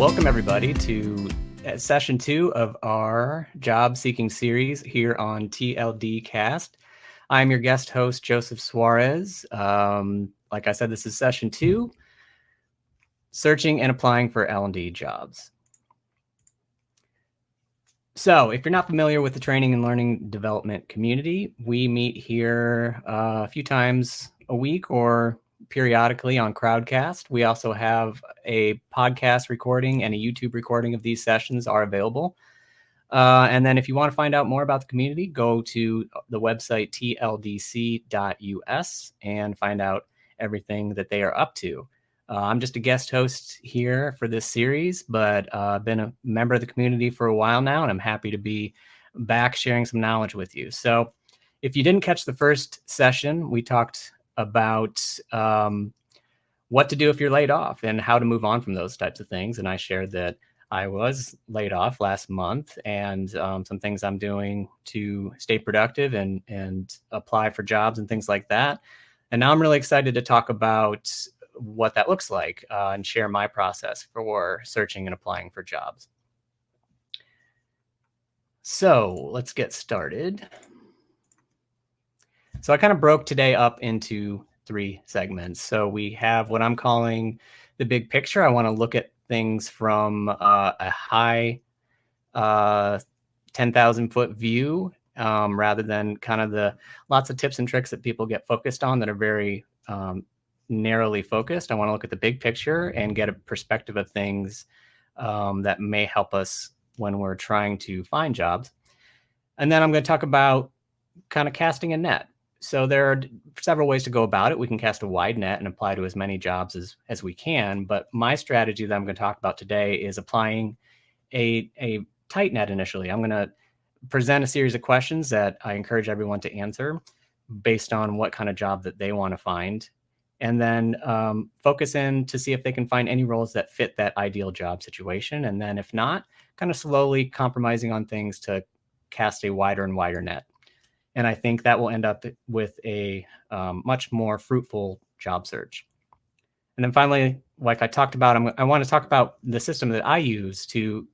Welcome everybody to session 2 of our job seeking series here on TLD Cast. I'm your guest host, Joseph Suarez. Like I said, this is session 2, searching and applying for L&D jobs. So if you're not familiar with the training and learning development community, we meet here a few times a week or periodically on Crowdcast. We also have a podcast recording and a YouTube recording of these sessions are available. And then if you want to find out more about the community, go to the website tldc.us and find out everything that they are up to. I'm just a guest host here for this series, but I've been a member of the community for a while now, and I'm happy to be back sharing some knowledge with you. So if you didn't catch the first session, we talked about what to do if you're laid off and how to move on from those types of things. And I shared that I was laid off last month and some things I'm doing to stay productive and apply for jobs and things like that. And now I'm really excited to talk about what that looks like and share my process for searching and applying for jobs. So let's get started. So I kind of broke today up into 3 segments. So we have what I'm calling the big picture. I want to look at things from a high 10,000 foot view rather than kind of the lots of tips and tricks that people get focused on that are very narrowly focused. I want to look at the big picture and get a perspective of things that may help us when we're trying to find jobs. And then I'm going to talk about kind of casting a net. So there are several ways to go about it. We can cast a wide net and apply to as many jobs as we can. But my strategy that I'm going to talk about today is applying a tight net initially. I'm going to present a series of questions that I encourage everyone to answer based on what kind of job that they want to find. And then focus in to see if they can find any roles that fit that ideal job situation. And then if not, kind of slowly compromising on things to cast a wider and wider net. And I think that will end up with a much more fruitful job search. And then finally, like I talked about, I want to talk about the system that I use to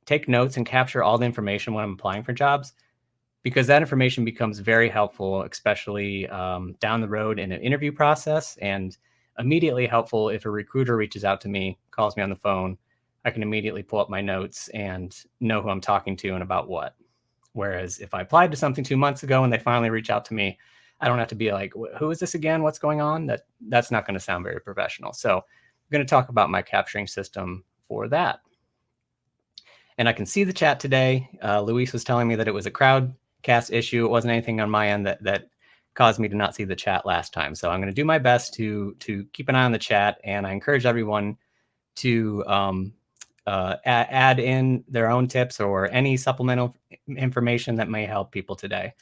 take notes and capture all the information when I'm applying for jobs, because that information becomes very helpful, especially down the road in an interview process, and immediately helpful if a recruiter reaches out to me, calls me on the phone. I can immediately pull up my notes and know who I'm talking to and about what. Whereas if I applied to something 2 months ago and they finally reach out to me, I don't have to be like, who is this again? What's going on? That's not going to sound very professional. So I'm going to talk about my capturing system for that. And I can see the chat today. Luis was telling me that it was a Crowdcast issue. It wasn't anything on my end that caused me to not see the chat last time. So I'm going to do my best to keep an eye on the chat. And I encourage everyone to add in their own tips or any supplemental information that may help people today.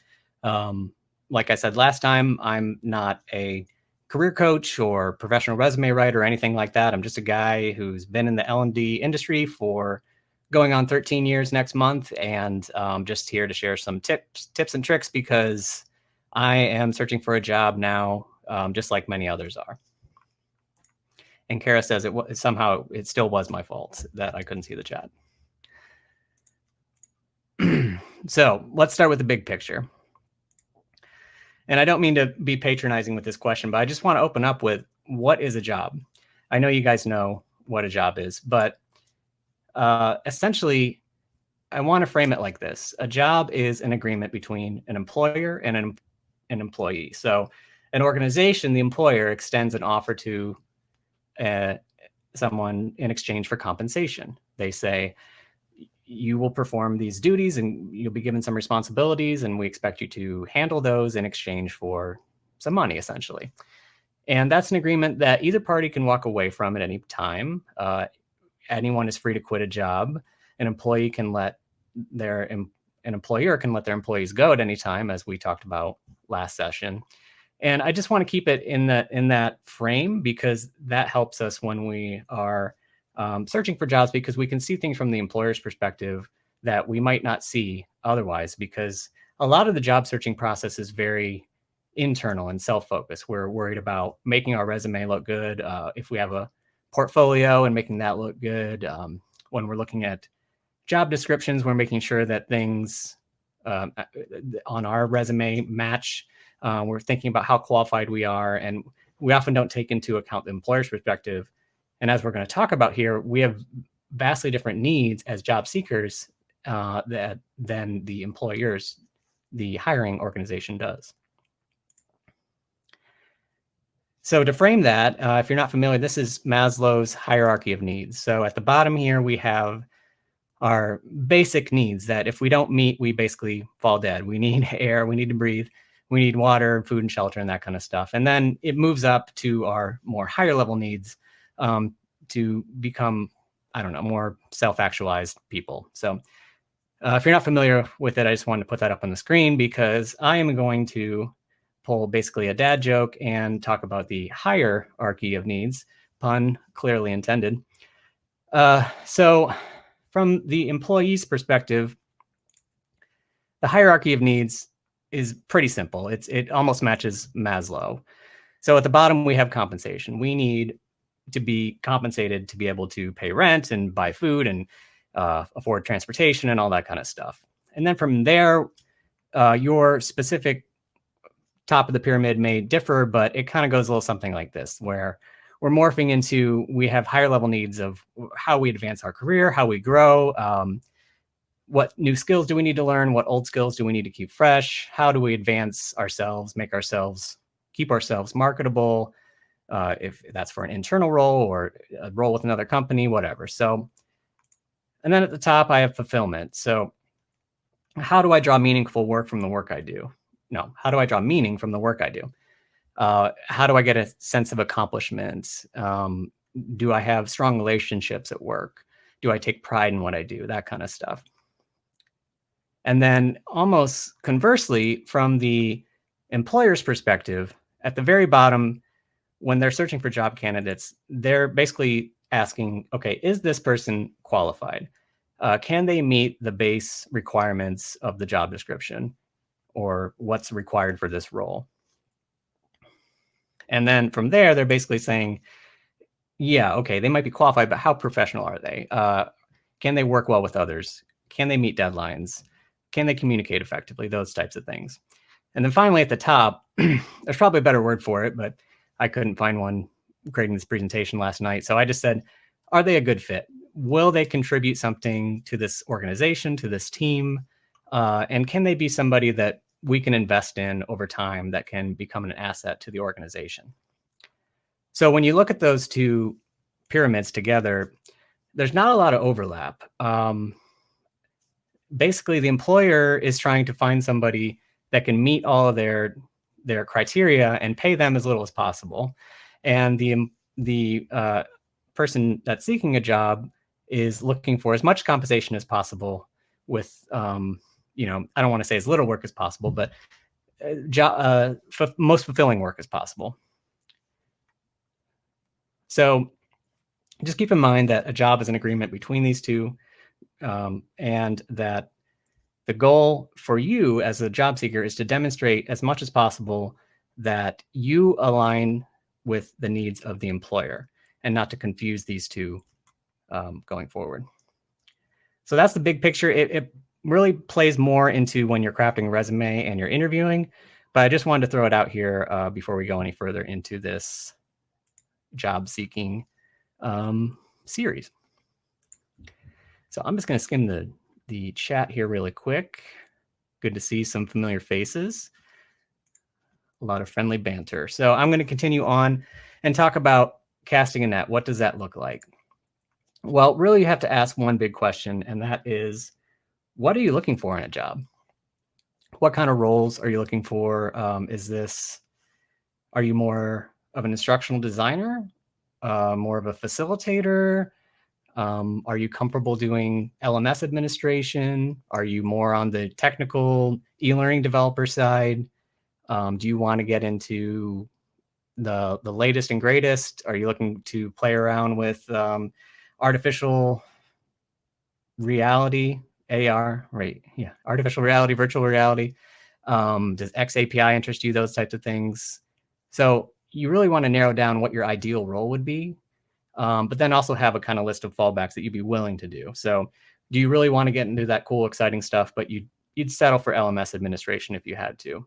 Like I said last time, I'm not a career coach or professional resume writer or anything like that. I'm just a guy who's been in the L&D industry for going on 13 years next month, and just here to share some tips and tricks because I am searching for a job now, just like many others are. And Kara says somehow it still was my fault that I couldn't see the chat. So let's start with the big picture. And I don't mean to be patronizing with this question, but I just want to open up with what is a job? I know you guys know what a job is, but essentially, I want to frame it like this. A job is an agreement between an employer and an employee. So an organization, the employer, extends an offer to someone in exchange for compensation. They say, you will perform these duties and you'll be given some responsibilities, and we expect you to handle those in exchange for some money, essentially. And that's an agreement that either party can walk away from at any time. Anyone is free to quit a job. An employer can let their employees go at any time, as we talked about last session. And I just want to keep it in that frame because that helps us when we are searching for jobs, because we can see things from the employer's perspective that we might not see otherwise, because a lot of the job searching process is very internal and self-focused. We're worried about making our resume look good. If we have a portfolio and making that look good, when we're looking at job descriptions, we're making sure that things on our resume match. We're thinking about how qualified we are, and we often don't take into account the employer's perspective. And as we're going to talk about here, we have vastly different needs as job seekers than the employers, the hiring organization does. So to frame that, if you're not familiar, this is Maslow's hierarchy of needs. So at the bottom here, we have our basic needs that if we don't meet, we basically fall dead. We need air, we need to breathe, we need water, food and shelter, and that kind of stuff. And then it moves up to our more higher level needs to become, I don't know, more self-actualized people. So if you're not familiar with it, I just wanted to put that up on the screen because I am going to pull basically a dad joke and talk about the hierarchy of needs, pun clearly intended. So from the employee's perspective, the hierarchy of needs is pretty simple. It almost matches Maslow. So at the bottom, we have compensation. We need to be compensated to be able to pay rent and buy food and afford transportation and all that kind of stuff. And then from there, your specific top of the pyramid may differ, but it kind of goes a little something like this, where we're morphing into, we have higher level needs of how we advance our career, how we grow, what new skills do we need to learn, what old skills do we need to keep fresh, how do we advance ourselves, keep ourselves marketable, if that's for an internal role or a role with another company, whatever. So, and then at the top, I have fulfillment. So how do I draw meaningful work from the work I do? No, how do I draw meaning from the work I do? How do I get a sense of accomplishment? Do I have strong relationships at work? Do I take pride in what I do? That kind of stuff. And then almost conversely, from the employer's perspective, at the very bottom, when they're searching for job candidates, they're basically asking, okay, is this person qualified? Can they meet the base requirements of the job description or what's required for this role? And then from there, they're basically saying, yeah, okay, they might be qualified, but how professional are they? Can they work well with others? Can they meet deadlines? Can they communicate effectively? Those types of things. And then finally at the top, there's probably a better word for it, but I couldn't find one creating this presentation last night. So I just said, are they a good fit? Will they contribute something to this organization, to this team? And can they be somebody that we can invest in over time that can become an asset to the organization? So when you look at those two pyramids together, there's not a lot of overlap. Basically, the employer is trying to find somebody that can meet all of their criteria and pay them as little as possible. And the person that's seeking a job is looking for as much compensation as possible with, I don't want to say as little work as possible, but most fulfilling work as possible. So just keep in mind that a job is an agreement between these two, and that the goal for you as a job seeker is to demonstrate as much as possible that you align with the needs of the employer and not to confuse these two going forward. So that's the big picture. It really plays more into when you're crafting a resume and you're interviewing, but I just wanted to throw it out here before we go any further into this job seeking series. So I'm just going to skim the chat here really quick. Good to see some familiar faces. A lot of friendly banter. So I'm going to continue on and talk about casting a net. What does that look like? Well, really you have to ask one big question, and that is, what are you looking for in a job? What kind of roles are you looking for? Are you more of an instructional designer? More of a facilitator? Are you comfortable doing LMS administration? Are you more on the technical e-learning developer side? Do you want to get into the latest and greatest? Are you looking to play around with artificial reality, AR, right? Yeah, artificial reality, virtual reality. Does XAPI interest you? Those types of things. So you really want to narrow down what your ideal role would be. but then also have a kind of list of fallbacks that you'd be willing to do. So do you really want to get into that cool, exciting stuff, but you'd settle for LMS administration if you had to?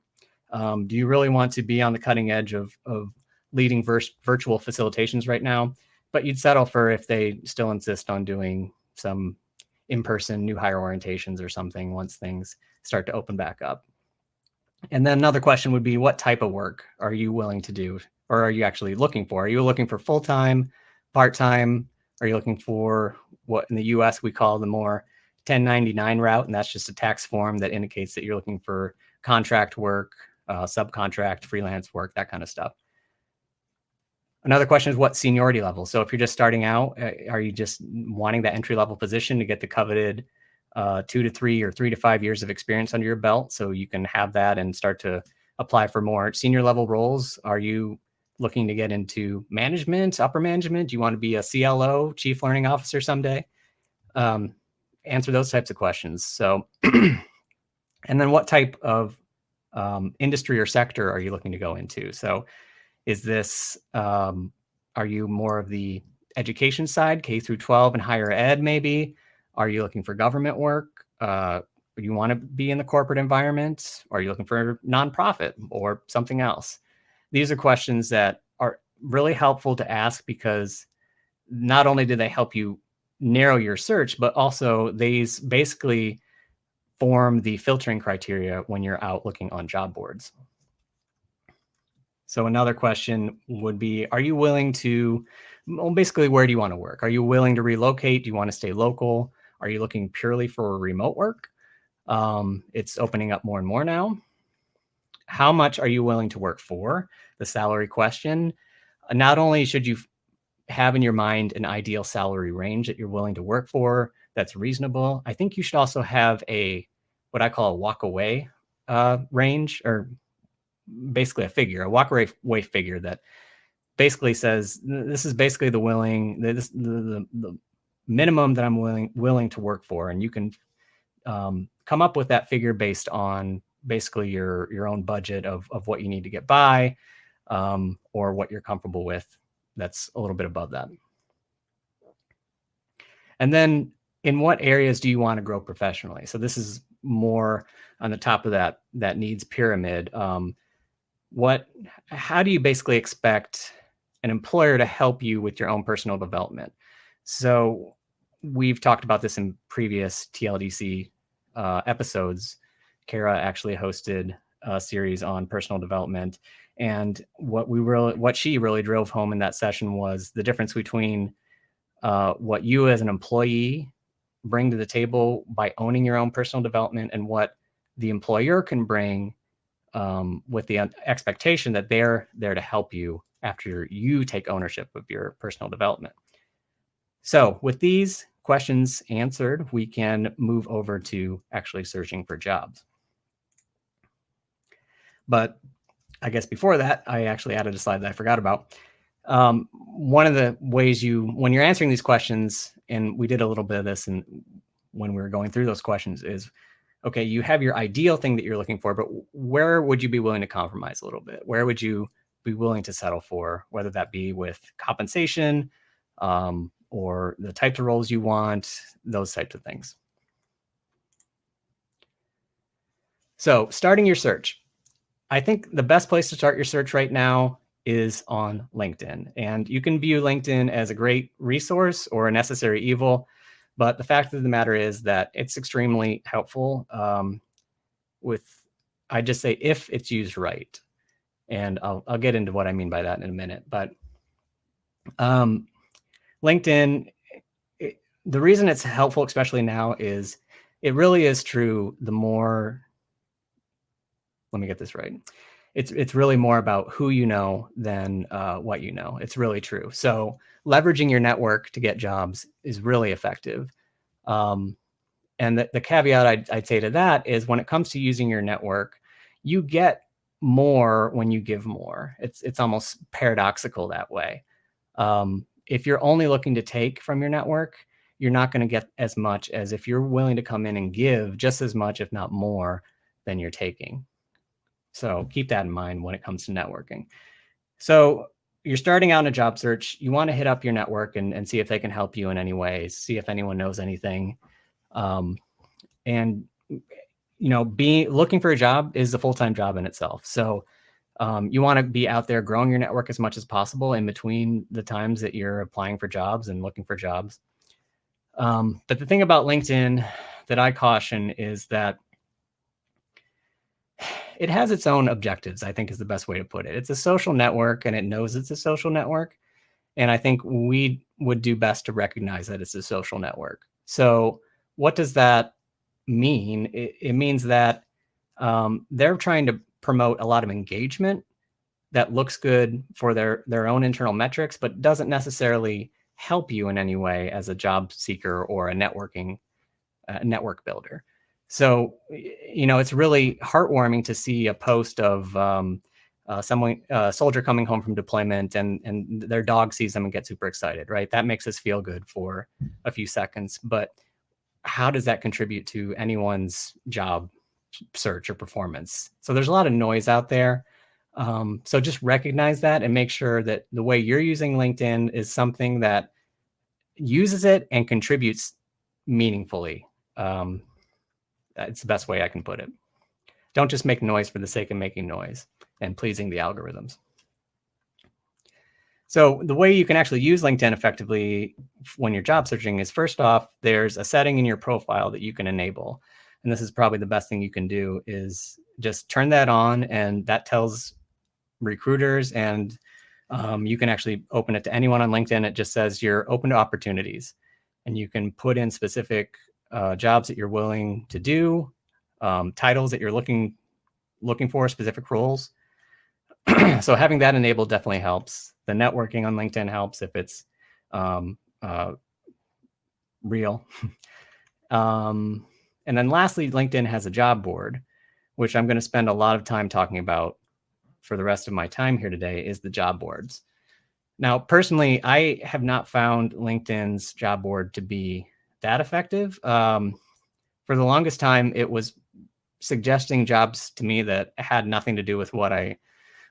Do you really want to be on the cutting edge of leading virtual facilitations right now, but you'd settle for if they still insist on doing some in-person new hire orientations or something once things start to open back up? And then another question would be, what type of work are you willing to do, or are you actually looking for? Are you looking for full-time, part-time? Are you looking for what in the US we call the more 1099 route, and that's just a tax form that indicates that you're looking for contract work, subcontract, freelance work, that kind of stuff. Another question is what seniority level. So if you're just starting out, are you just wanting that entry level position to get the coveted 2 to 3 or 3 to 5 years of experience under your belt so you can have that and start to apply for more senior level roles? Are you looking to get into management, upper management? Do you want to be a CLO, chief learning officer someday? Answer those types of questions. So, and then what type of industry or sector are you looking to go into? So is this, are you more of the education side, K through 12 and higher ed maybe? Are you looking for government work? Do you want to be in the corporate environment? Or are you looking for nonprofit or something else? These are questions that are really helpful to ask because not only do they help you narrow your search, but also these basically form the filtering criteria when you're out looking on job boards. So another question would be, are you willing to, well, basically, where do you want to work? Are you willing to relocate? Do you want to stay local? Are you looking purely for remote work? It's opening up more and more now. How much are you willing to work for? The salary question. Not only should you have in your mind an ideal salary range that you're willing to work for that's reasonable, I think you should also have what I call a walk away range, or basically a walk away figure that basically says this is basically the minimum that I'm willing to work for, and you can come up with that figure based on basically your own budget of what you need to get by, or what you're comfortable with. That's a little bit above that. And then in what areas do you want to grow professionally? So this is more on the top of that needs pyramid. How do you basically expect an employer to help you with your own personal development? So we've talked about this in previous TLDC episodes. Kara actually hosted a series on personal development, and what she really drove home in that session was the difference between what you as an employee bring to the table by owning your own personal development and what the employer can bring with the expectation that they're there to help you after you take ownership of your personal development. So with these questions answered, we can move over to actually searching for jobs. But I guess before that, I actually added a slide that I forgot about. One of the ways when you're answering these questions, and we did a little bit of this when we were going through those questions, is, okay, you have your ideal thing that you're looking for, but where would you be willing to compromise a little bit? Where would you be willing to settle for, whether that be with compensation, or the types of roles you want, those types of things. So starting your search. I think the best place to start your search right now is on LinkedIn. And you can view LinkedIn as a great resource or a necessary evil. But the fact of the matter is that it's extremely helpful I just say if it's used right. And I'll get into what I mean by that in a minute. But LinkedIn, the reason it's helpful, especially now, is it really is true. Let me get this right. It's really more about who you know than what you know. It's really true. So leveraging your network to get jobs is really effective. And the caveat I'd say to that is when it comes to using your network, you get more when you give more. It's almost paradoxical that way. If you're only looking to take from your network, you're not going to get as much as if you're willing to come in and give just as much, if not more, than you're taking. So keep that in mind when it comes to networking. So you're starting out in a job search, you want to hit up your network and see if they can help you in any way, see if anyone knows anything. And looking for a job is a full-time job in itself. So you want to be out there growing your network as much as possible in between the times that you're applying for jobs and looking for jobs. But the thing about LinkedIn that I caution is that it has its own objectives, I think is the best way to put it. It's a social network and it knows it's a social network. And I think we would do best to recognize that it's a social network. So what does that mean? It means that they're trying to promote a lot of engagement that looks good for their own internal metrics, but doesn't necessarily help you in any way as a job seeker or a network builder. So, it's really heartwarming to see a post of a soldier coming home from deployment and their dog sees them and gets super excited, right? That makes us feel good for a few seconds. But how does that contribute to anyone's job search or performance? So there's a lot of noise out there. So just recognize that and make sure that the way you're using LinkedIn is something that uses it and contributes meaningfully. It's the best way I can put it. Don't just make noise for the sake of making noise and pleasing the algorithms. So the way you can actually use LinkedIn effectively when you're job searching is, first off, there's a setting in your profile that you can enable. And this is probably the best thing you can do, is just turn that on, and that tells recruiters, and you can actually open it to anyone on LinkedIn. It just says you're open to opportunities, and you can put in specific jobs that you're willing to do, titles that you're looking for, specific roles. So having that enabled definitely helps. The networking on LinkedIn helps if it's real. And then lastly, LinkedIn has a job board, which I'm going to spend a lot of time talking about for the rest of my time here today, is the job boards. Now, personally, I have not found LinkedIn's job board to be that effective. For the longest time, it was suggesting jobs to me that had nothing to do with what I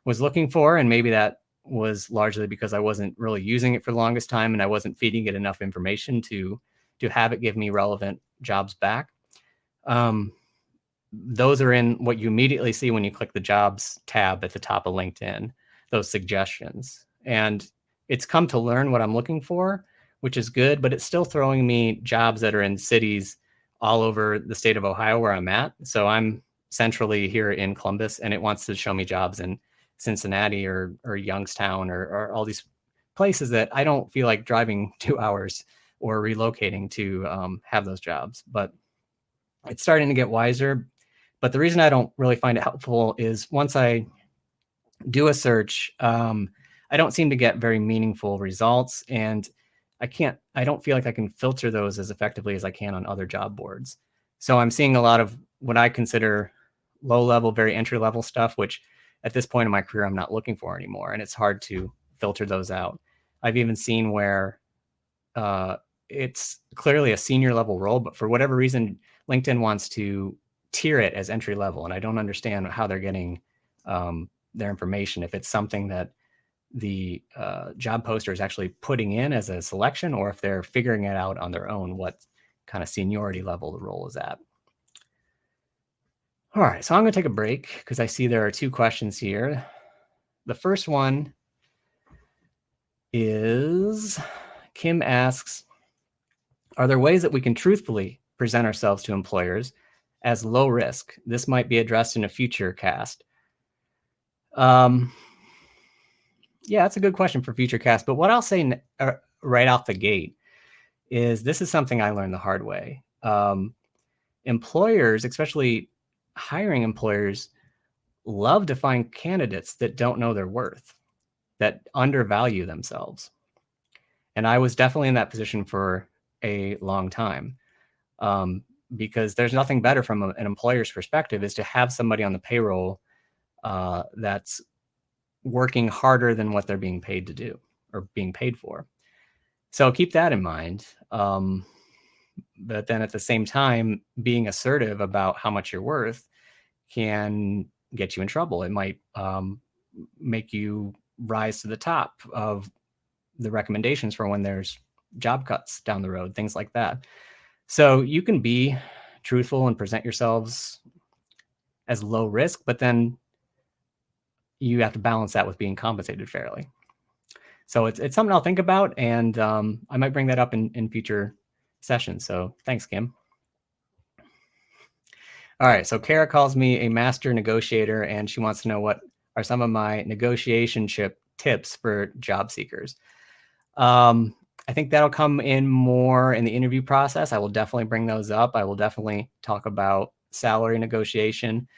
was looking for. And maybe that was largely because I wasn't really using it for the longest time and I wasn't feeding it enough information to have it give me relevant jobs back. Those are in what you immediately see when you click the jobs tab at the top of LinkedIn, those suggestions. And it's come to learn what I'm looking for, which is good, but it's still throwing me jobs that are in cities all over the state of Ohio where I'm at. So I'm centrally here in Columbus, and it wants to show me jobs in Cincinnati or Youngstown or all these places that I don't feel like driving 2 hours or relocating to have those jobs. But it's starting to get wiser. But the reason I don't really find it helpful is once I do a search, I don't seem to get very meaningful results, and I don't feel like I can filter those as effectively as I can on other job boards. So I'm seeing a lot of what I consider low level, very entry level stuff, which at this point in my career, I'm not looking for anymore. And it's hard to filter those out. I've even seen where it's clearly a senior level role, but for whatever reason, LinkedIn wants to tier it as entry level. And I don't understand how they're getting their information, if it's something that the job poster is actually putting in as a selection, or if they're figuring it out on their own, what kind of seniority level the role is at. All right, so I'm going to take a break because I see there are 2 questions here. The first one is, Kim asks, are there ways that we can truthfully present ourselves to employers as low risk? This might be addressed in a future cast. Yeah, that's a good question for future cast. But what I'll say right off the gate is this is something I learned the hard way. Employers, especially hiring employers, love to find candidates that don't know their worth, that undervalue themselves. And I was definitely in that position for a long time, because there's nothing better from an employer's perspective is to have somebody on the payroll that's working harder than what they're being paid to do or being paid for. So keep that in mind. But then at the same time, being assertive about how much you're worth can get you in trouble. It might make you rise to the top of the recommendations for when there's job cuts down the road, things like that. So you can be truthful and present yourselves as low risk, but then you have to balance that with being compensated fairly. So it's something I'll think about, and I might bring that up in future sessions. So thanks, Kim. All right, so Kara calls me a master negotiator, and she wants to know what are some of my negotiation tips for job seekers. I think that'll come in more in the interview process. I will definitely bring those up. I will definitely talk about salary negotiation,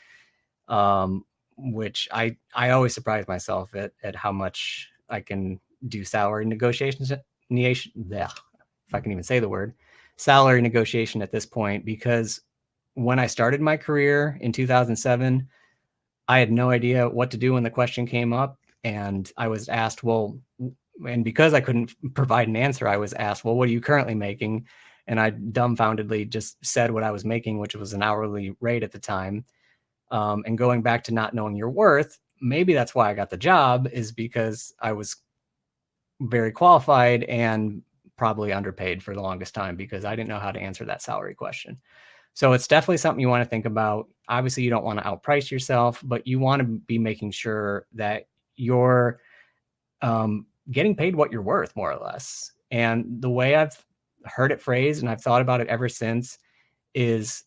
which I always surprise myself at how much I can do salary negotiations. If I can even say the word, salary negotiation at this point, because when I started my career in 2007, I had no idea what to do when the question came up. And I was asked, well, and because I couldn't provide an answer, I was asked, well, what are you currently making? And I dumbfoundedly just said what I was making, which was an hourly rate at the time. And going back to not knowing your worth, maybe that's why I got the job, is because I was very qualified and probably underpaid for the longest time because I didn't know how to answer that salary question. So it's definitely something you want to think about. Obviously, you don't want to outprice yourself, but you want to be making sure that you're getting paid what you're worth, more or less. And the way I've heard it phrased, and I've thought about it ever since, is,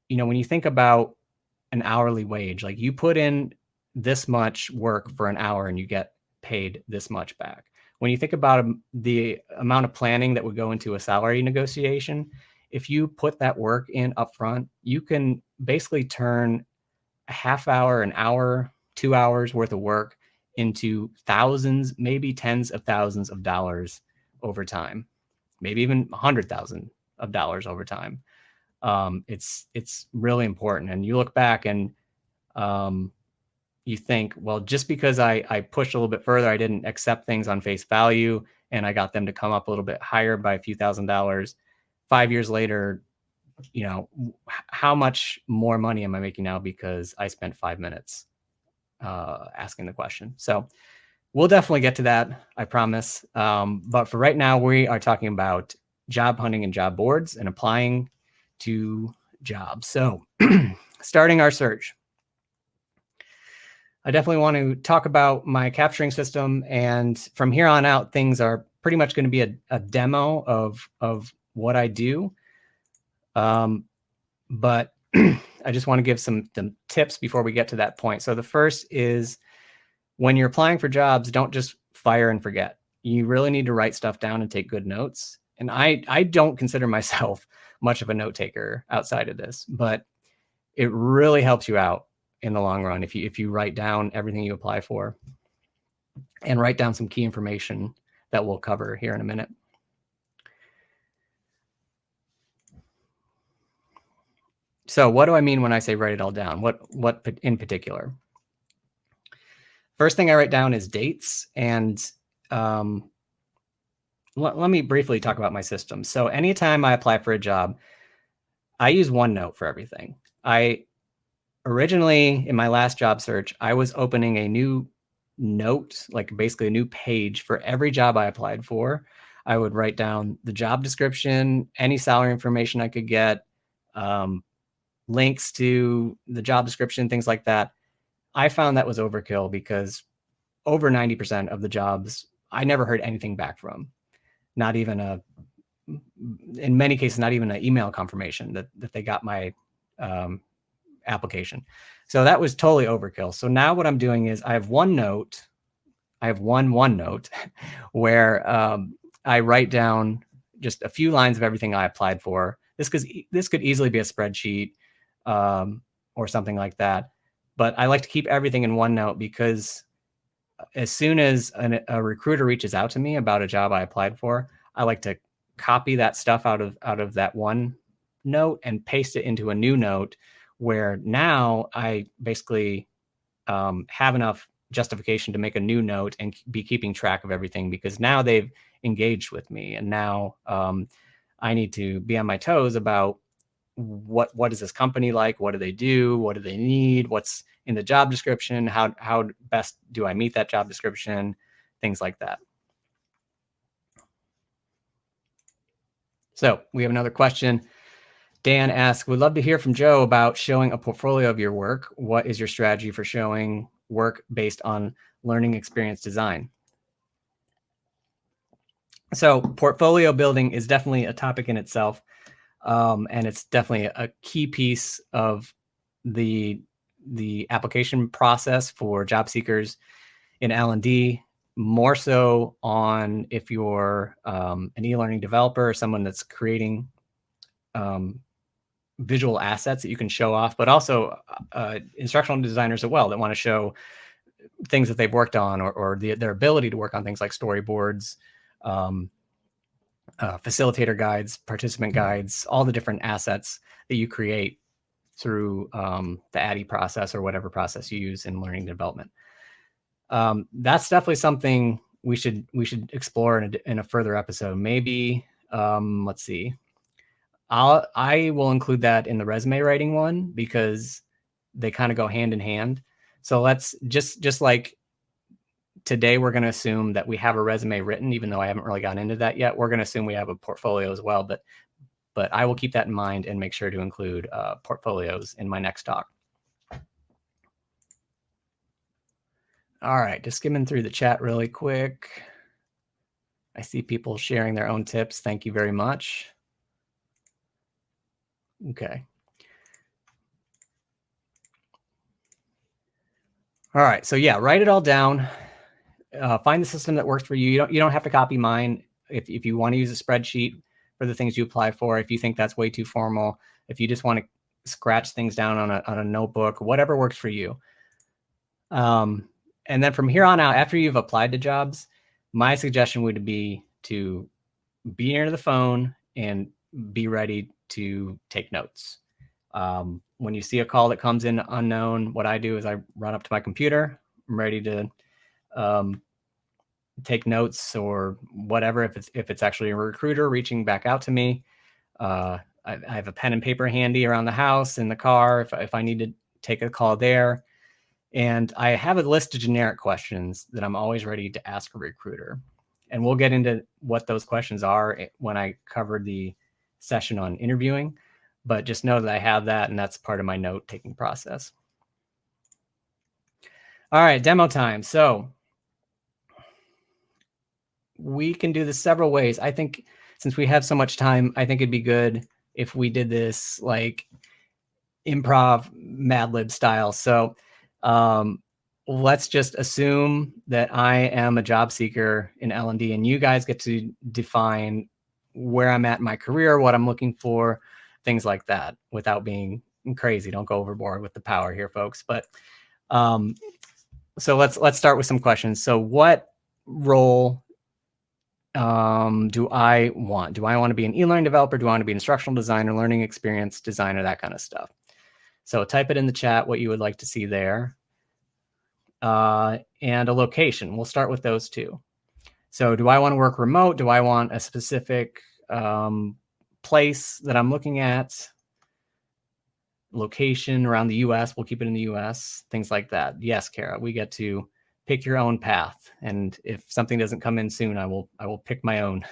when you think about an hourly wage, like you put in this much work for an hour and you get paid this much back. When you think about the amount of planning that would go into a salary negotiation, if you put that work in upfront, you can basically turn a half hour, an hour, 2 hours worth of work into thousands, maybe tens of thousands of dollars over time, maybe even $100,000 over time. It's really important. And you look back and you think, well, just because I pushed a little bit further, I didn't accept things on face value, and I got them to come up a little bit higher by a few $1,000s. 5 years later, how much more money am I making now because I spent 5 minutes asking the question? So we'll definitely get to that, I promise. But for right now, we are talking about job hunting and job boards and applying to jobs. So starting our search, I definitely want to talk about my capturing system. And from here on out, things are pretty much going to be a demo of what I do. But I just want to give some tips before we get to that point. So the first is, when you're applying for jobs, don't just fire and forget. You really need to write stuff down and take good notes. And I don't consider myself much of a note taker outside of this, but it really helps you out in the long run if you write down everything you apply for and write down some key information that we'll cover here in a minute. So what do I mean when I say write it all down? What in particular? First thing I write down is dates. And let me briefly talk about my system. So anytime I apply for a job, I use OneNote for everything. I originally, in my last job search, I was opening a new note, like basically a new page for every job I applied for. I would write down the job description, any salary information I could get, links to the job description, things like that. I found that was overkill because over 90% of the jobs, I never heard anything back from. Not even in many cases, not even an email confirmation that they got my application. So that was totally overkill. So now what I'm doing is I have OneNote. I have OneNote where I write down just a few lines of everything I applied for. This could easily be a spreadsheet or something like that. But I like to keep everything in OneNote because as soon as a recruiter reaches out to me about a job I applied for, I like to copy that stuff out of that one note and paste it into a new note where now I basically have enough justification to make a new note and be keeping track of everything, because now they've engaged with me. And now I need to be on my toes about what is this company like? What do they do? What do they need? What's in the job description? How best do I meet that job description? Things like that. So we have another question. Dan asks, would love to hear from Joe about showing a portfolio of your work. What is your strategy for showing work based on learning experience design? So portfolio building is definitely a topic in itself. And it's definitely a key piece of the application process for job seekers in L&D, more so on if you're an e-learning developer or someone that's creating visual assets that you can show off, but also instructional designers as well that want to show things that they've worked on, or their ability to work on things like storyboards, facilitator guides, participant guides, all the different assets that you create through the ADDIE process or whatever process you use in learning development. That's definitely something we should explore in a further episode. Maybe let's see. I will include that in the resume writing one because they kind of go hand in hand. So let's just like today, we're going to assume that we have a resume written, even though I haven't really gotten into that yet. We're going to assume we have a portfolio as well, but I will keep that in mind and make sure to include portfolios in my next talk. All right, just skimming through the chat really quick. I see people sharing their own tips. Thank you very much. Okay. All right, so yeah, write it all down. Find the system that works for you. You don't have to copy mine. If you want to use a spreadsheet for the things you apply for, if you think that's way too formal, if you just want to scratch things down on a notebook, whatever works for you. And then from here on out, after you've applied to jobs, my suggestion would be to be near the phone and be ready to take notes. When you see a call that comes in unknown, what I do is I run up to my computer. I'm ready to take notes or whatever. If it's actually a recruiter reaching back out to me, I have a pen and paper handy around the house, in the car, if I need to take a call there. And I have a list of generic questions that I'm always ready to ask a recruiter. And we'll get into what those questions are when I cover the session on interviewing. But just know that I have that, and that's part of my note-taking process. All right, demo time. So we can do this several ways. I think since we have so much time, I think it'd be good if we did this like improv Mad Lib style. So let's just assume that I am a job seeker in L&D, and you guys get to define where I'm at in my career, what I'm looking for, things like that, without being crazy. Don't go overboard with the power here, folks. But so let's start with some questions. So what role do I want? Do I want to be an e-learning developer? Do I want to be an instructional designer, learning experience designer, that kind of stuff? So type it in the chat what you would like to see there. And a location. We'll start with those two. So do I want to work remote? Do I want a specific place that I'm looking at? Location around the US, we'll keep it in the US, things like that. Yes, Kara, we get to pick your own path. And if something doesn't come in soon, I will pick my own.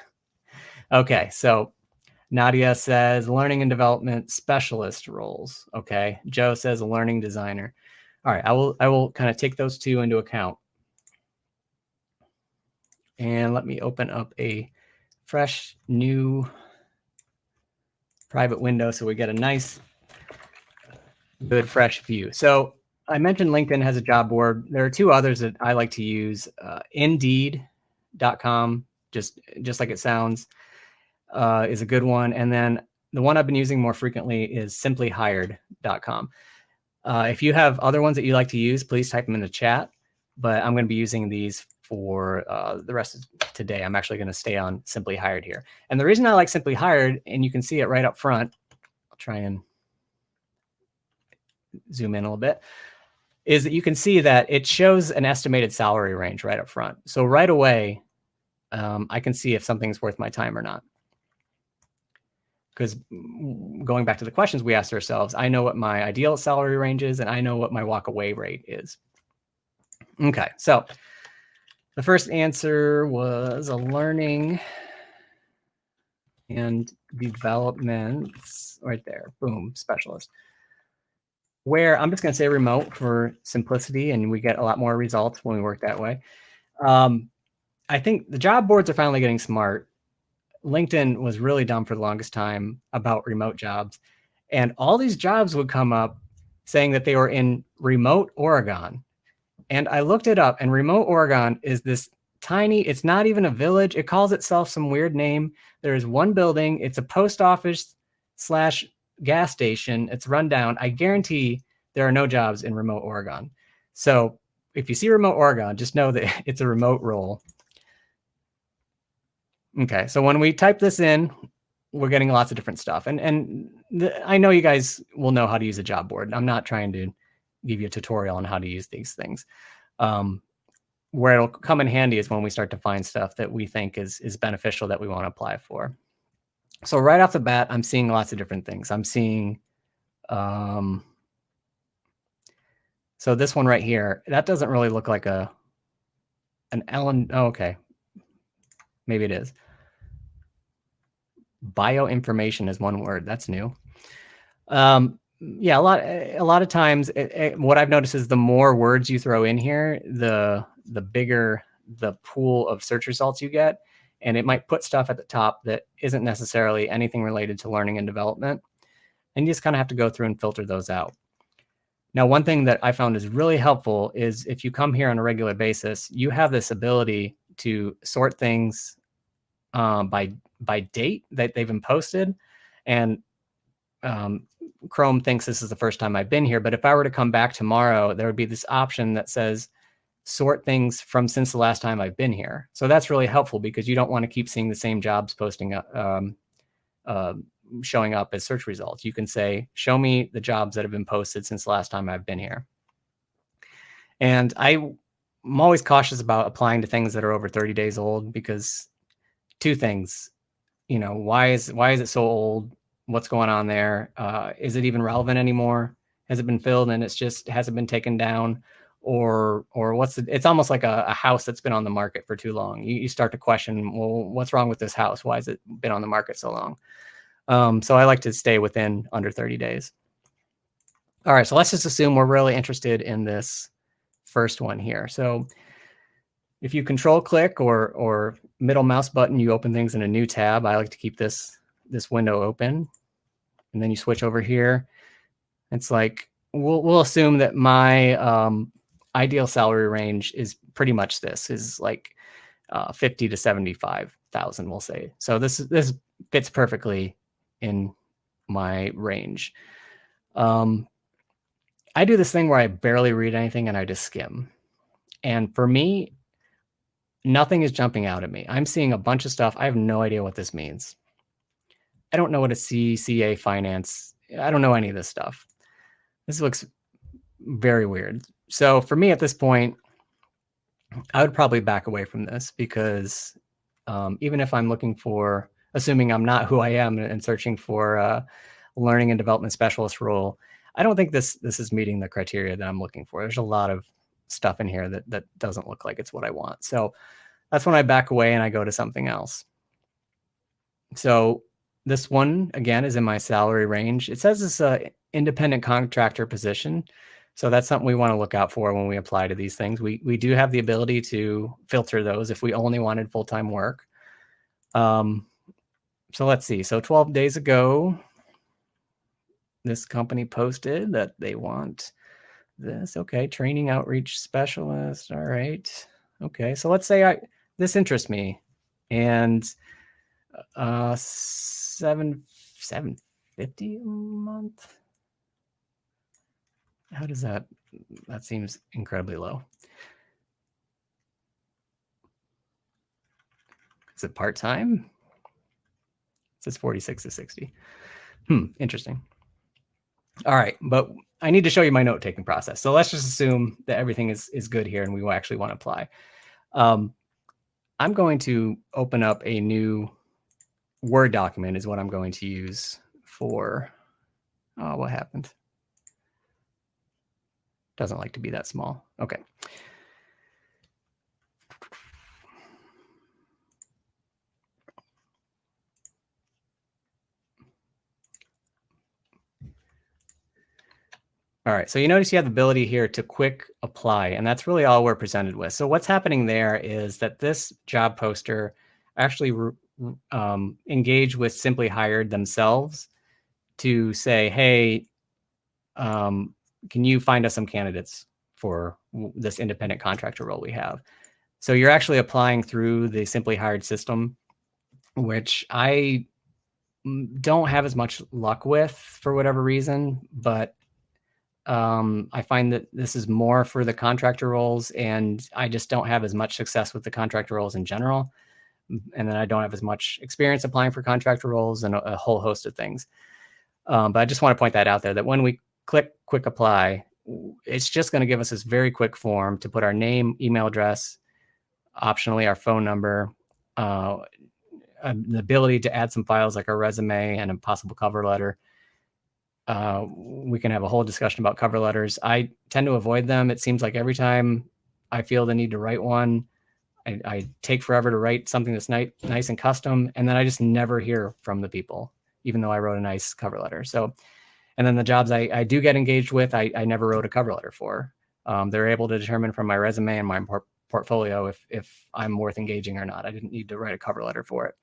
Okay, so Nadia says learning and development specialist roles. Okay, Joe says a learning designer. All right, I will kind of take those two into account. And let me open up a fresh new private window so we get a nice, good, fresh view. So I mentioned LinkedIn has a job board. There are two others that I like to use. Indeed.com, just like it sounds, is a good one. And then the one I've been using more frequently is simplyhired.com. If you have other ones that you like to use, please type them in the chat. But I'm going to be using these for the rest of today. I'm actually going to stay on Simply Hired here. And the reason I like Simply Hired, and you can see it right up front, I'll try and zoom in a little bit, is that you can see that it shows an estimated salary range right up front. So right away, I can see if something's worth my time or not. because going back to the questions we asked ourselves, I know what my ideal salary range is, and I know what my walk away rate is. Okay, so the first answer was a learning and development, right there, boom, specialist. Where I'm just going to say remote for simplicity, and we get a lot more results when we work that way. I think the job boards are finally getting smart. LinkedIn was really dumb for the longest time about remote jobs. And all these jobs would come up saying that they were in remote Oregon. And I looked it up, and remote Oregon is this tiny, it's not even a village. It calls itself some weird name. There's one building. It's a post office / gas station. It's run down. I guarantee there are no jobs in remote Oregon. So if you see remote Oregon, just know that it's a remote role. Okay, so when we type this in, we're getting lots of different stuff. I know you guys will know how to use a job board. I'm not trying to give you a tutorial on how to use these things. Where it'll come in handy is when we start to find stuff that we think is beneficial that we want to apply for. So right off the bat, I'm seeing lots of different things. I'm seeing, so this one right here, that doesn't really look like an Ellen. Oh, okay. Maybe it is. Bioinformation is one word. That's new. Yeah, a lot of times, what I've noticed is the more words you throw in here, the bigger the pool of search results you get, and it might put stuff at the top that isn't necessarily anything related to learning and development, and you just kind of have to go through and filter those out. Now, one thing that I found is really helpful is if you come here on a regular basis, you have this ability to sort things by date that they've been posted, and Chrome thinks this is the first time I've been here, but if I were to come back tomorrow, there would be this option that says sort things from since the last time I've been here. So that's really helpful because you don't want to keep seeing the same jobs posting showing up as search results. You can say, show me the jobs that have been posted since the last time I've been here. And I'm always cautious about applying to things that are over 30 days old because two things, why is it so old? What's going on there? Is it even relevant anymore? Has it been filled and hasn't been taken down? Or it's almost like a house that's been on the market for too long. You start to question, well, what's wrong with this house? Why has it been on the market so long? So I like to stay within under 30 days. All right, so let's just assume we're really interested in this first one here. So if you control click or middle mouse button, you open things in a new tab. I like to keep this window open. And then you switch over here. It's like, we'll assume that my ideal salary range is pretty much this, is like 50 to 75,000, we'll say. So this fits perfectly in my range. I do this thing where I barely read anything and I just skim. And for me, nothing is jumping out at me. I'm seeing a bunch of stuff. I have no idea what this means. I don't know what a CA finance. I don't know any of this stuff. This looks very weird. So for me at this point, I would probably back away from this because even if I'm looking for, assuming I'm not who I am and searching for a learning and development specialist role, I don't think this is meeting the criteria that I'm looking for. There's a lot of stuff in here that doesn't look like it's what I want. So that's when I back away and I go to something else. So this one, again, is in my salary range. It says it's an independent contractor position. So that's something we want to look out for when we apply to these things. We do have the ability to filter those if we only wanted full-time work. So let's see. So 12 days ago, this company posted that they want this. Okay, training outreach specialist. All right. Okay, so let's say this interests me. And $750 a month. How does that seems incredibly low. Is it part-time? It says 46 to 60. Interesting. All right, but I need to show you my note-taking process. So let's just assume that everything is good here and we will actually want to apply. I'm going to open up a new Word document is what I'm going to use for, what happened? Doesn't like to be that small. Okay. All right, so you notice you have the ability here to quick apply, and that's really all we're presented with. So what's happening there is that this job poster actually engaged with Simply Hired themselves to say, hey, can you find us some candidates for this independent contractor role we have? So you're actually applying through the Simply Hired system, which I don't have as much luck with for whatever reason, but I find that this is more for the contractor roles, and I just don't have as much success with the contractor roles in general. And then I don't have as much experience applying for contractor roles and a whole host of things. But I just want to point that out there, that when we click quick apply, it's just going to give us this very quick form to put our name, email address, optionally our phone number, the ability to add some files like our resume and a possible cover letter. We can have a whole discussion about cover letters. I tend to avoid them. It seems like every time I feel the need to write one, I take forever to write something that's nice and custom, and then I just never hear from the people, even though I wrote a nice cover letter. So, and then the jobs I do get engaged with, I never wrote a cover letter for. They're able to determine from my resume and my portfolio if I'm worth engaging or not. I didn't need to write a cover letter for it.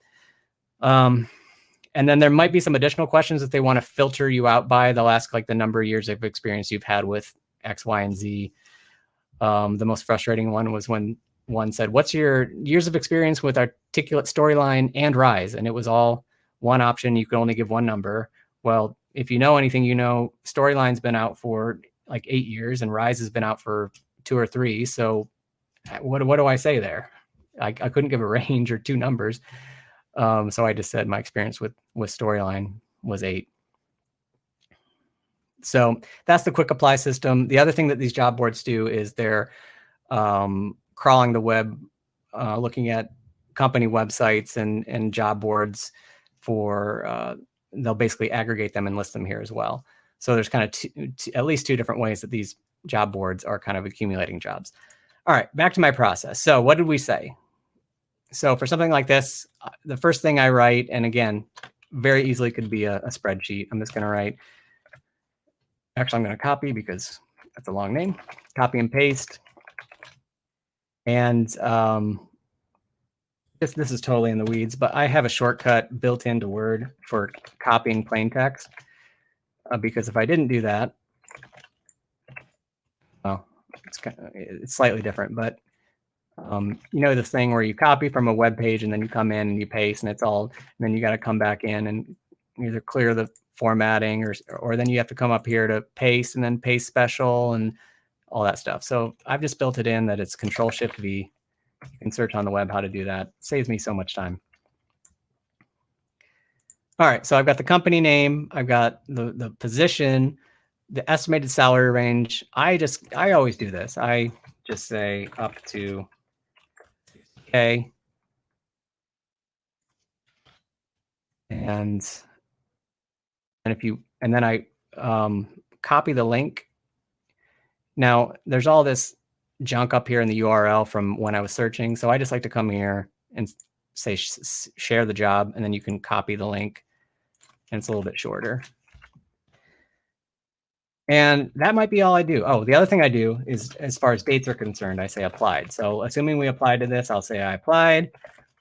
And then there might be some additional questions that they want to filter you out by. They'll ask like the number of years of experience you've had with X, Y, and Z. The most frustrating one was when one said, what's your years of experience with articulate storyline and rise? And it was all one option. You could only give one number. Well, if you know anything, you know, storyline's been out for like 8 years and rise has been out for 2 or 3. So what do I say there? I couldn't give a range or 2 numbers. So I just said my experience with storyline was 8. So that's the quick apply system. The other thing that these job boards do is they're crawling the web, looking at company websites and job boards for, they'll basically aggregate them and list them here as well. So there's kind of at least 2 different ways that these job boards are kind of accumulating jobs. All right, back to my process. So what did we say? So for something like this, the first thing I write, and again, very easily could be a spreadsheet. I'm just going to write, actually, I'm going to copy because that's a long name, copy and paste. And this is totally in the weeds, but I have a shortcut built into Word for copying plain text. Because if I didn't do that, well, it's slightly different, but you know, this thing where you copy from a web page and then you come in and you paste and it's all, and then you got to come back in and either clear the formatting or then you have to come up here to paste and then paste special and all that stuff. So I've just built it in that it's Control-Shift-V. You can search on the web how to do that. It saves me so much time. All right, so I've got the company name, I've got the position, the estimated salary range. I always do this. I just say up to K. And then I copy the link. Now there's all this junk up here in the URL from when I was searching. So I just like to come here and say share the job, and then you can copy the link, and it's a little bit shorter. And that might be all I do. Oh, the other thing I do is, as far as dates are concerned, I say applied. So assuming we applied to this, I'll say I applied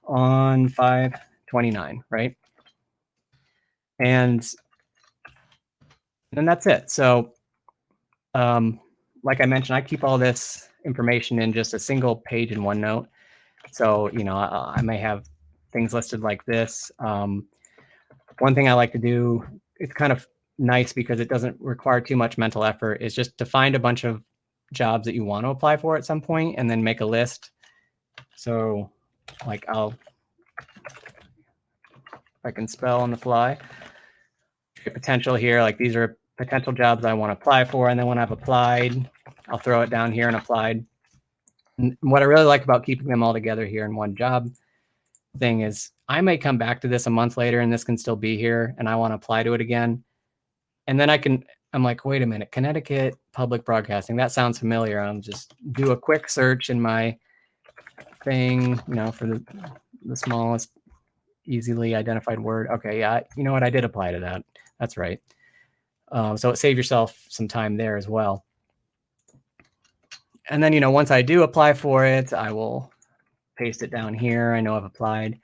on 5/29, right? And then that's it. So like I mentioned, I keep all this information in just a single page in OneNote. So, you know, I may have things listed like this. One thing I like to do, it's kind of nice because it doesn't require too much mental effort, is just to find a bunch of jobs that you want to apply for at some point and then make a list. So like if I can spell on the fly, potential here, like these are potential jobs I want to apply for. And then when I've applied, I'll throw it down here and applied. And what I really like about keeping them all together here in one job thing is I may come back to this a month later and this can still be here and I want to apply to it again. And then I'm like, wait a minute, Connecticut Public Broadcasting, that sounds familiar. I'll just do a quick search in my thing, for the smallest easily identified word. Okay, yeah, you know what? I did apply to that. That's right. So save yourself some time there as well. And then, once I do apply for it, I will paste it down here. I know I've applied.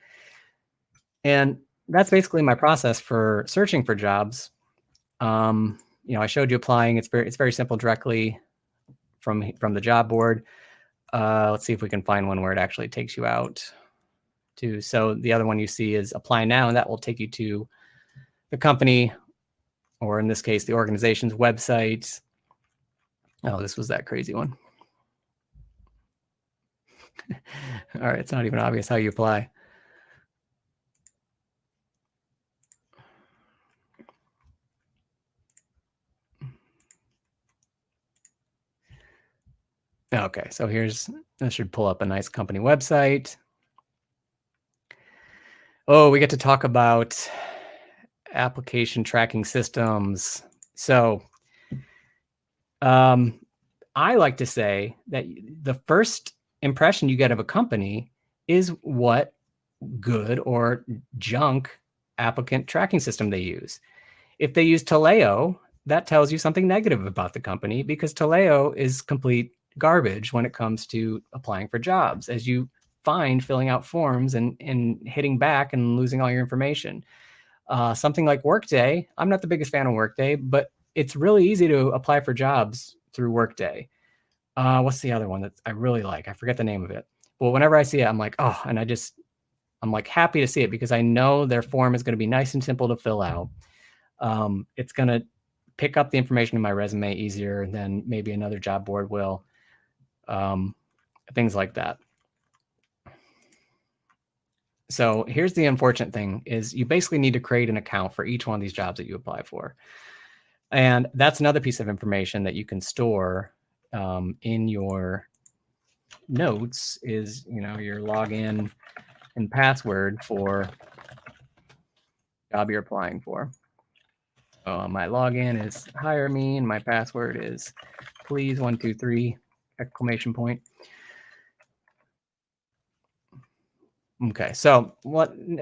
And that's basically my process for searching for jobs. I showed you applying. It's very simple directly from the job board. Let's see if we can find one where it actually takes you out to. So the other one you see is apply now, and that will take you to the company, or in this case, the organization's website. Oh, this was that crazy one. All right, it's not even obvious how you apply. Okay, so this should pull up a nice company website. Oh, we get to talk about application tracking systems. So I like to say that the first impression you get of a company is what good or junk applicant tracking system they use. If they use Taleo, that tells you something negative about the company, because Taleo is complete garbage when it comes to applying for jobs, as you find filling out forms and hitting back and losing all your information. Something like Workday, I'm not the biggest fan of Workday, but it's really easy to apply for jobs through Workday. What's the other one that I really like? I forget the name of it. Well, whenever I see it, I'm like, oh, and I'm like happy to see it, because I know their form is going to be nice and simple to fill out. It's going to pick up the information in my resume easier than maybe another job board will. Things like that. So here's the unfortunate thing, is you basically need to create an account for each one of these jobs that you apply for. And that's another piece of information that you can store in your notes, is your login and password for job you're applying for. My login is hire me, and my password is please123 exclamation point. Okay, so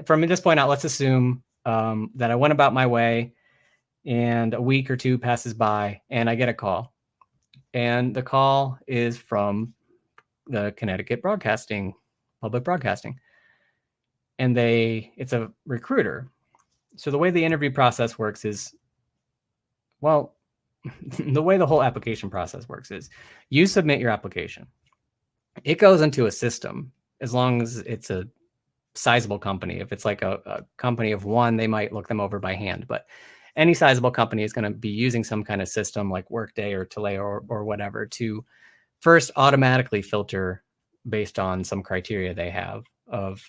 from this point out, let's assume that I went about my way and a week or two passes by and I get a call, and the call is from the Connecticut Public Broadcasting, and it's a recruiter. So the way the interview process works is, well, the way the whole application process works is you submit your application. It goes into a system, as long as it's a sizable company. If it's like a company of one, they might look them over by hand, but any sizable company is going to be using some kind of system like Workday or Taleo or whatever to first automatically filter based on some criteria they have of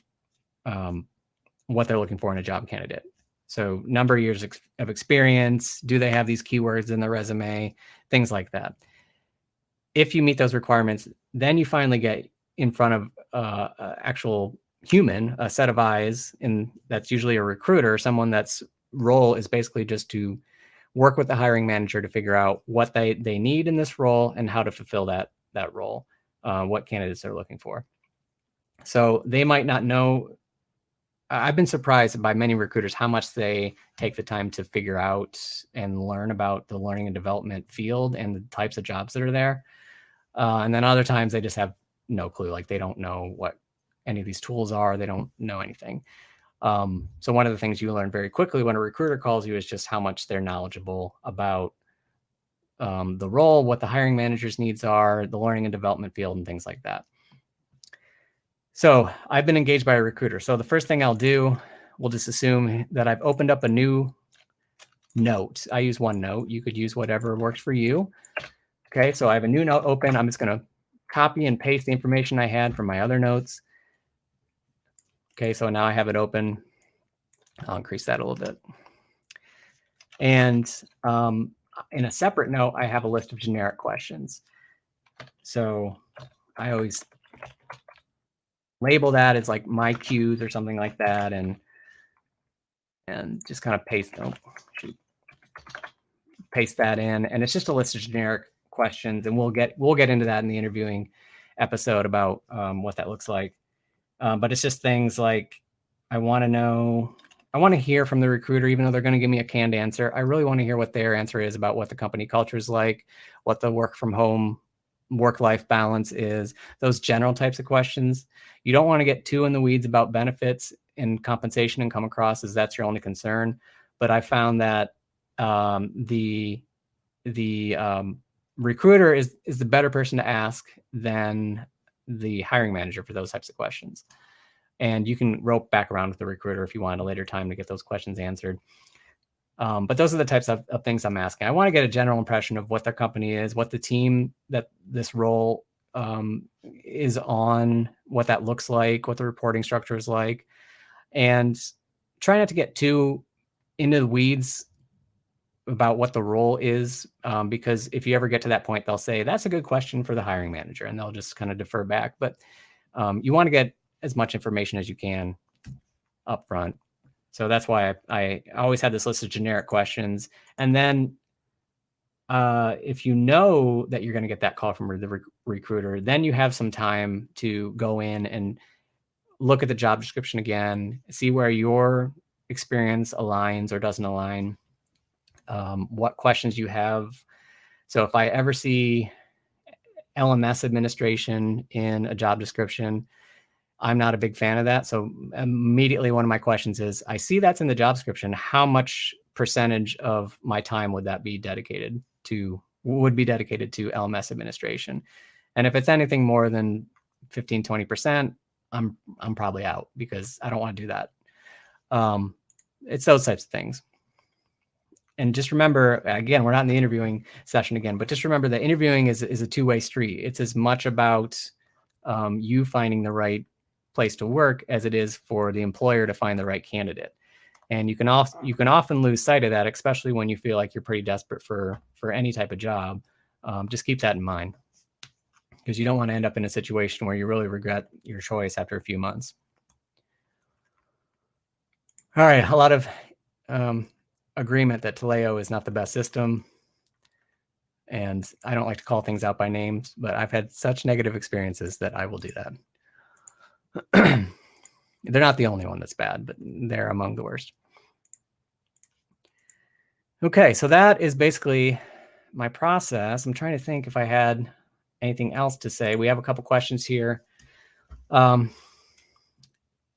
what they're looking for in a job candidate. So number of years of experience, do they have these keywords in their resume, things like that. If you meet those requirements, then you finally get in front of actual human, a set of eyes, and that's usually a recruiter, someone that's role is basically just to work with the hiring manager to figure out what they need in this role and how to fulfill that role, what candidates they're looking for. So they might not know. I've been surprised by many recruiters how much they take the time to figure out and learn about the learning and development field and the types of jobs that are there. And then other times they just have no clue. Like they don't know what any of these tools are. They don't know anything. So one of the things you learn very quickly when a recruiter calls you is just how much they're knowledgeable about the role, what the hiring manager's needs are, the learning and development field, and things like that. So I've been engaged by a recruiter. So the first thing I'll do, we'll just assume that I've opened up a new note. I use OneNote. You could use whatever works for you. Okay, so I have a new note open. I'm just going to copy and paste the information I had from my other notes. Okay, so now I have it open. I'll increase that a little bit. And in a separate note, I have a list of generic questions. So I always label that as like my cues or something like that, and just kind of paste that in, and it's just a list of generic questions, and we'll get into that in the interviewing episode about what that looks like. But it's just things like, I want to hear from the recruiter, even though they're going to give me a canned answer. I really want to hear what their answer is about what the company culture is like, what the work from home, work-life balance is, those general types of questions. You don't want to get too in the weeds about benefits and compensation and come across as that's your only concern. But I found that the recruiter is the better person to ask than the hiring manager for those types of questions. And you can rope back around with the recruiter if you want at a later time to get those questions answered. But those are the types of things I'm asking. I want to get a general impression of what their company is, what the team that this role is on, what that looks like, what the reporting structure is like, and try not to get too into the weeds about what the role is, because if you ever get to that point, they'll say, that's a good question for the hiring manager, and they'll just kind of defer back. But you want to get as much information as you can up front. So that's why I always had this list of generic questions. And then if you know that you're going to get that call from the recruiter, then you have some time to go in and look at the job description again, see where your experience aligns or doesn't align, what questions you have. So if I ever see LMS administration in a job description, I'm not a big fan of that. So immediately one of my questions is, I see that's in the job description. How much percentage of my time would be dedicated to LMS administration? And if it's anything more than 15, 20%, I'm probably out, because I don't want to do that. It's those types of things. And just remember, again, we're not in the interviewing session again, but just remember that interviewing is a two-way street. It's as much about you finding the right place to work as it is for the employer to find the right candidate. And you can often lose sight of that, especially when you feel like you're pretty desperate for any type of job. Just keep that in mind, because you don't want to end up in a situation where you really regret your choice after a few months. All right, a lot of agreement that Taleo is not the best system. And I don't like to call things out by names, but I've had such negative experiences that I will do that. They're not the only one that's bad, but they're among the worst. Okay, so that is basically my process. I'm trying to think if I had anything else to say. We have a couple questions here.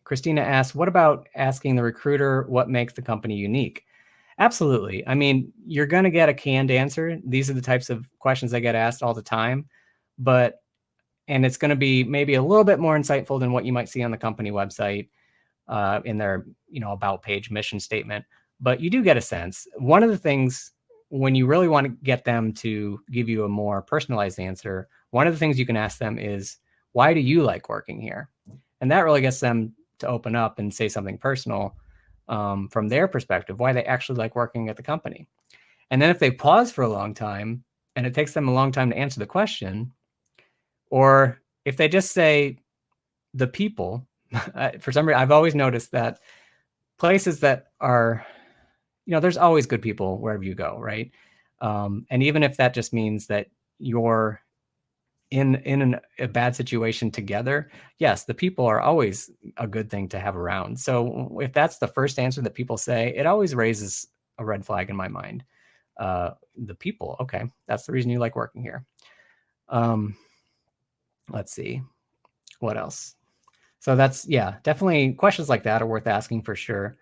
Christina asked, what about asking the recruiter what makes the company unique? Absolutely. I mean, you're going to get a canned answer. These are the types of questions I get asked all the time, and it's going to be maybe a little bit more insightful than what you might see on the company website in their, about page mission statement. But you do get a sense. One of the things, when you really want to get them to give you a more personalized answer, one of the things you can ask them is, why do you like working here? And that really gets them to open up and say something personal from their perspective, why they actually like working at the company. And then if they pause for a long time and it takes them a long time to answer the question, or if they just say the people, for some reason, I've always noticed that places that are, there's always good people wherever you go, right? And even if that just means that you're in a bad situation together, yes, the people are always a good thing to have around. So if that's the first answer that people say, it always raises a red flag in my mind. The people, okay, that's the reason you like working here. Let's see, what else? So that's, definitely questions like that are worth asking for sure.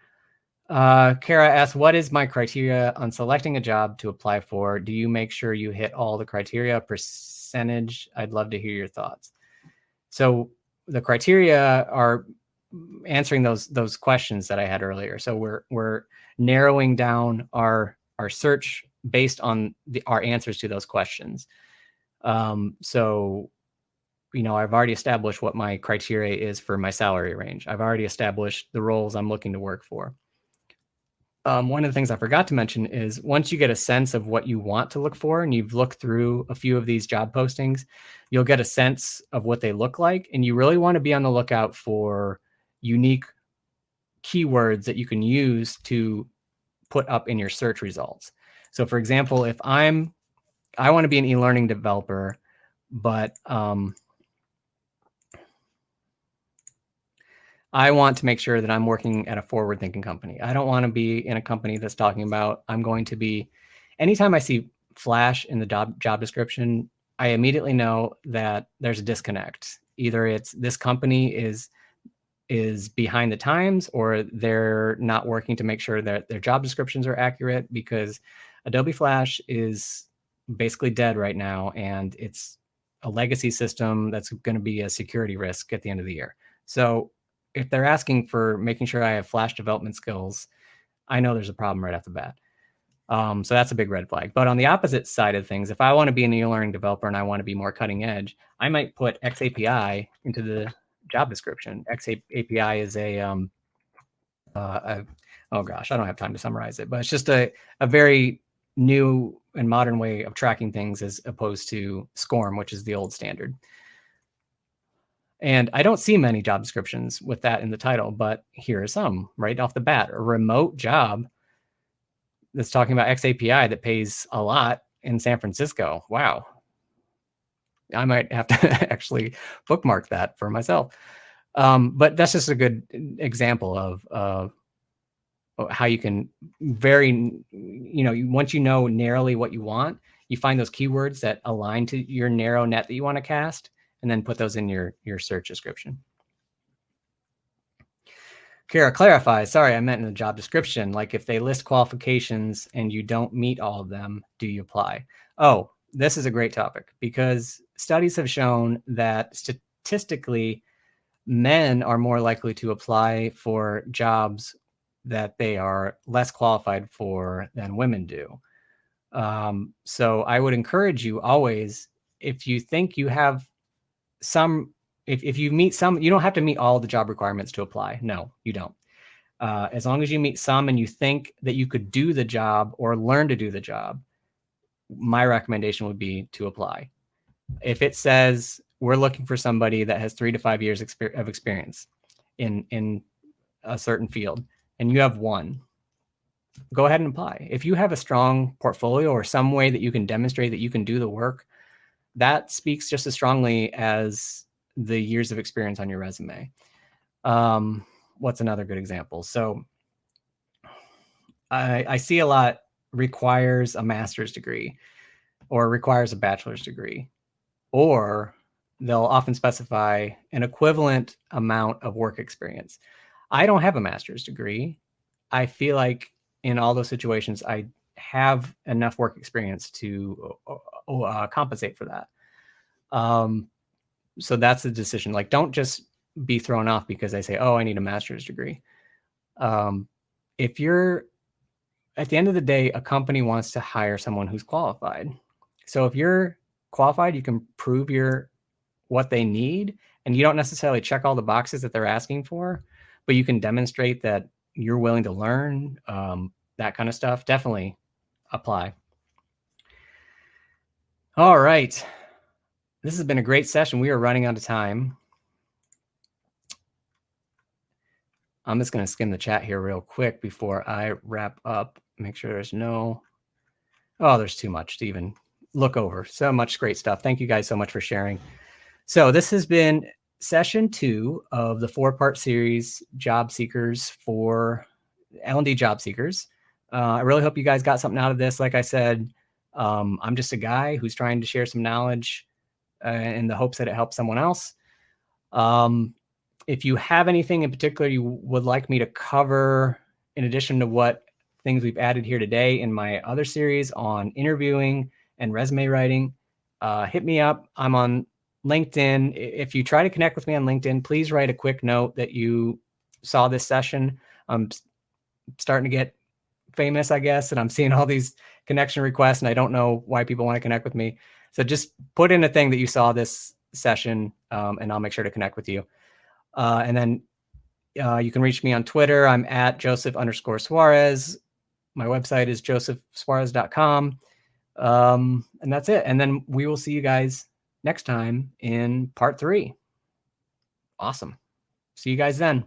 Kara asks, what is my criteria on selecting a job to apply for? Do you make sure you hit all the criteria? Percentage? I'd love to hear your thoughts. So the criteria are answering those questions that I had earlier. So we're narrowing down our search based on our answers to those questions. So I've already established what my criteria is for my salary range. I've already established the roles I'm looking to work for. One of the things I forgot to mention is once you get a sense of what you want to look for and you've looked through a few of these job postings, you'll get a sense of what they look like. And you really want to be on the lookout for unique keywords that you can use to put up in your search results. So for example, if I want to be an e-learning developer, but I want to make sure that I'm working at a forward-thinking company. I don't want to be in a company that's talking about I'm going to be. Anytime I see Flash in the job description, I immediately know that there's a disconnect. Either it's this company is behind the times, or they're not working to make sure that their job descriptions are accurate, because Adobe Flash is basically dead right now, and it's a legacy system that's going to be a security risk at the end of the year. So if they're asking for making sure I have Flash development skills, I know there's a problem right off the bat. So that's a big red flag. But on the opposite side of things, if I want to be an e-learning developer and I want to be more cutting edge, I might put XAPI into the job description. XAPI is oh gosh, I don't have time to summarize it, but it's just a very new and modern way of tracking things as opposed to SCORM, which is the old standard. And I don't see many job descriptions with that in the title, but here are some right off the bat. A remote job that's talking about XAPI that pays a lot in San Francisco. Wow. I might have to actually bookmark that for myself. But that's just a good example of how you can once you know narrowly what you want, you find those keywords that align to your narrow net that you want to cast, and then put those in your search description. Kara clarifies, sorry, I meant in the job description. Like if they list qualifications and you don't meet all of them, do you apply? Oh, this is a great topic, because studies have shown that statistically, men are more likely to apply for jobs that they are less qualified for than women do. So I would encourage you always, if you think you have some, if you meet some, you don't have to meet all the job requirements to apply. No, you don't. As long as you meet some and you think that you could do the job or learn to do the job, my recommendation would be to apply. If it says we're looking for somebody that has 3 to 5 years of experience in a certain field, and you have one, go ahead and apply. If you have a strong portfolio or some way that you can demonstrate that you can do the work, that speaks just as strongly as the years of experience on your resume. What's another good example? So I see a lot requires a master's degree or requires a bachelor's degree, or they'll often specify an equivalent amount of work experience. I don't have a master's degree. I feel like in all those situations, I have enough work experience to compensate for that. So that's the decision. Like, don't just be thrown off because they say, oh, I need a master's degree. If you're, at the end of the day, a company wants to hire someone who's qualified. So if you're qualified, you can prove what they need, and you don't necessarily check all the boxes that they're asking for, but you can demonstrate that you're willing to learn, that kind of stuff. Definitely apply. All right. This has been a great session. We are running out of time. I'm just going to skim the chat here real quick before I wrap up. Make sure there's there's too much to even look over. So much great stuff. Thank you guys so much for sharing. So this has been session 2 of the 4-part series, Job Seekers for L&D Job Seekers. I really hope you guys got something out of this. Like I said, I'm just a guy who's trying to share some knowledge in the hopes that it helps someone else. If you have anything in particular you would like me to cover, in addition to what things we've added here today in my other series on interviewing and resume writing, hit me up. I'm on LinkedIn. If you try to connect with me on LinkedIn, please write a quick note that you saw this session. I'm starting to get famous, I guess, and I'm seeing all these connection requests, and I don't know why people want to connect with me. So just put in a thing that you saw this session, and I'll make sure to connect with you. And then you can reach me on Twitter. I'm at Joseph_Suarez. My website is josephsuarez.com. And that's it. And then we will see you guys next time in part 3. Awesome. See you guys then.